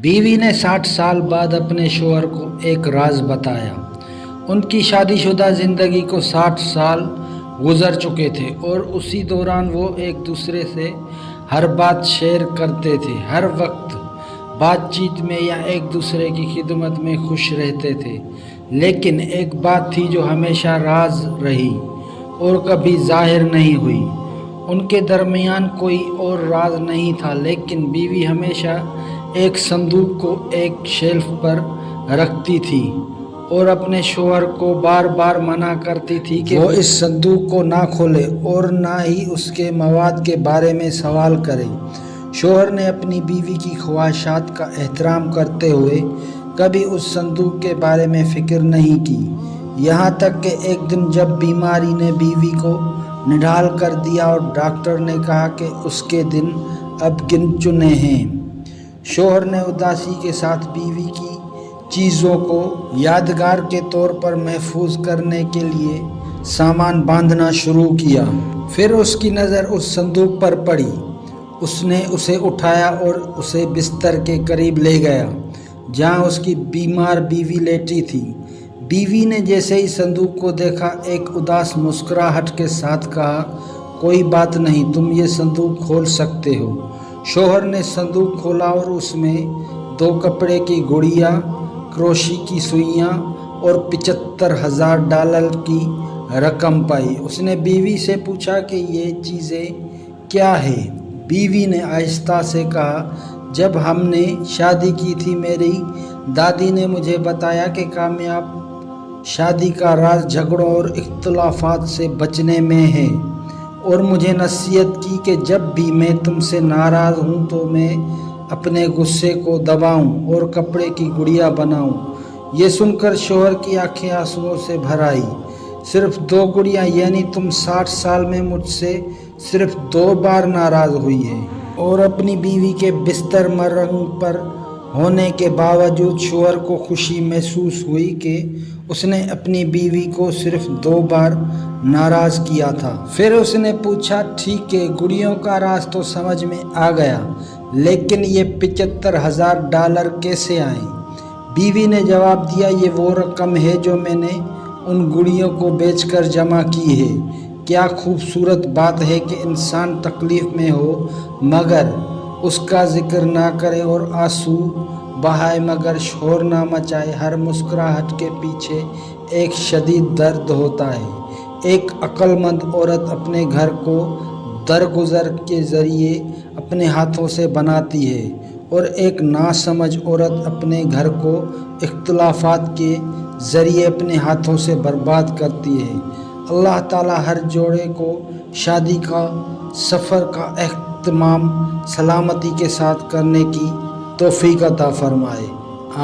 بیوی نے 60 سال بعد اپنے شوہر کو ایک راز بتایا۔ ان کی شادی شدہ زندگی کو 60 سال گزر چکے تھے اور اسی دوران وہ ایک دوسرے سے ہر بات شیئر کرتے تھے، ہر وقت بات چیت میں یا ایک دوسرے کی خدمت میں خوش رہتے تھے۔ لیکن ایک بات تھی جو ہمیشہ راز رہی اور کبھی ظاہر نہیں ہوئی۔ ان کے درمیان کوئی اور راز نہیں تھا، لیکن بیوی ہمیشہ ایک صندوق کو ایک شیلف پر رکھتی تھی اور اپنے شوہر کو بار بار منع کرتی تھی کہ وہ اس صندوق کو نہ کھولے اور نہ ہی اس کے مواد کے بارے میں سوال کرے۔ شوہر نے اپنی بیوی کی خواہشات کا احترام کرتے ہوئے کبھی اس صندوق کے بارے میں فکر نہیں کی، یہاں تک کہ ایک دن جب بیماری نے بیوی کو نڈھال کر دیا اور ڈاکٹر نے کہا کہ اس کے دن اب گن چنے ہیں۔ شوہر نے اداسی کے ساتھ بیوی کی چیزوں کو یادگار کے طور پر محفوظ کرنے کے لیے سامان باندھنا شروع کیا۔ پھر اس کی نظر اس صندوق پر پڑی۔ اس نے اسے اٹھایا اور اسے بستر کے قریب لے گیا جہاں اس کی بیمار بیوی لیٹی تھی۔ بیوی نے جیسے ہی صندوق کو دیکھا، ایک اداس مسکراہٹ کے ساتھ کہا، کوئی بات نہیں، تم یہ صندوق کھول سکتے ہو۔ شوہر نے صندوق کھولا اور اس میں 2 کپڑے کی گڑیا، کروشی کی سوئیاں اور $75,000 کی رقم پائی۔ اس نے بیوی سے پوچھا کہ یہ چیزیں کیا ہیں؟ بیوی نے آہستہ سے کہا، جب ہم نے شادی کی تھی میری دادی نے مجھے بتایا کہ کامیاب شادی کا راز جھگڑوں اور اختلافات سے بچنے میں ہے، اور مجھے نصیحت کی کہ جب بھی میں تم سے ناراض ہوں تو میں اپنے غصے کو دباؤں اور کپڑے کی گڑیا بناؤں۔ یہ سن کر شوہر کی آنکھیں آنسوؤں سے بھر آئی۔ صرف 2 گڑیاں، یعنی تم 60 سال میں مجھ سے صرف 2 بار ناراض ہوئی ہے؟ اور اپنی بیوی کے بستر مرہم پر ہونے کے باوجود شوہر کو خوشی محسوس ہوئی کہ اس نے اپنی بیوی کو صرف 2 بار ناراض کیا تھا۔ پھر اس نے پوچھا، ٹھیک ہے، گڑیوں کا راز تو سمجھ میں آ گیا، لیکن یہ $75,000 کیسے آئیں؟ بیوی نے جواب دیا، یہ وہ رقم ہے جو میں نے ان گڑیوں کو بیچ کر جمع کی ہے۔ کیا خوبصورت بات ہے کہ انسان تکلیف میں ہو مگر اس کا ذکر نہ کرے اور آنسو بہائے مگر شور نہ مچائے۔ ہر مسکراہٹ کے پیچھے ایک شدید درد ہوتا ہے۔ ایک عقل مند عورت اپنے گھر کو درگزر کے ذریعے اپنے ہاتھوں سے بناتی ہے اور ایک ناسمجھ عورت اپنے گھر کو اختلافات کے ذریعے اپنے ہاتھوں سے برباد کرتی ہے۔ اللہ تعالیٰ ہر جوڑے کو شادی کا سفر کا اہتمام سلامتی کے ساتھ کرنے کی توفیق عطا فرمائے۔